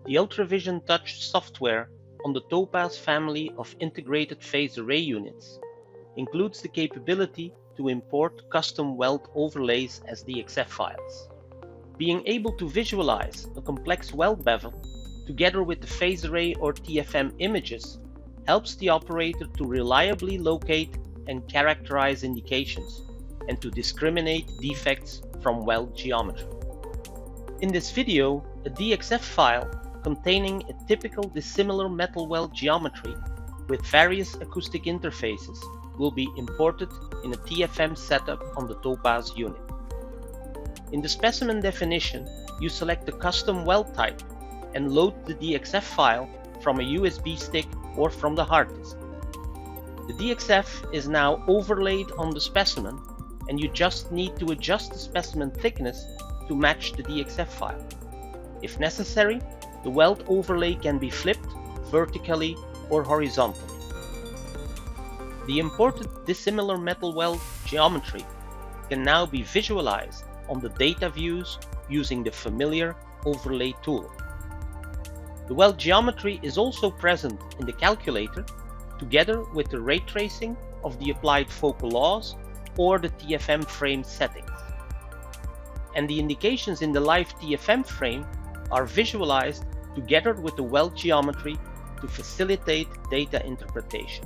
The UltraVision Touch software on the TOPAZ family of integrated phase array units includes the capability to import custom weld overlays as DXF files. Being able to visualize a complex weld bevel together with the phase array or TFM images helps the operator to reliably locate and characterize indications and to discriminate defects from weld geometry. In this video, a DXF file containing a typical dissimilar metal weld geometry with various acoustic interfaces will be imported in a TFM setup on the TOPAZ unit. In the specimen definition, you select the custom weld type and load the DXF file from a USB stick or from the hard disk. The DXF is now overlaid on the specimen, and you just need to adjust the specimen thickness to match the DXF file. If necessary, the weld overlay can be flipped vertically or horizontally. The imported dissimilar metal weld geometry can now be visualized on the data views using the familiar overlay tool. The weld geometry is also present in the calculator together with the ray tracing of the applied focal laws or the TFM frame settings. And the indications in the live TFM frame are visualized together with the weld geometry to facilitate data interpretation.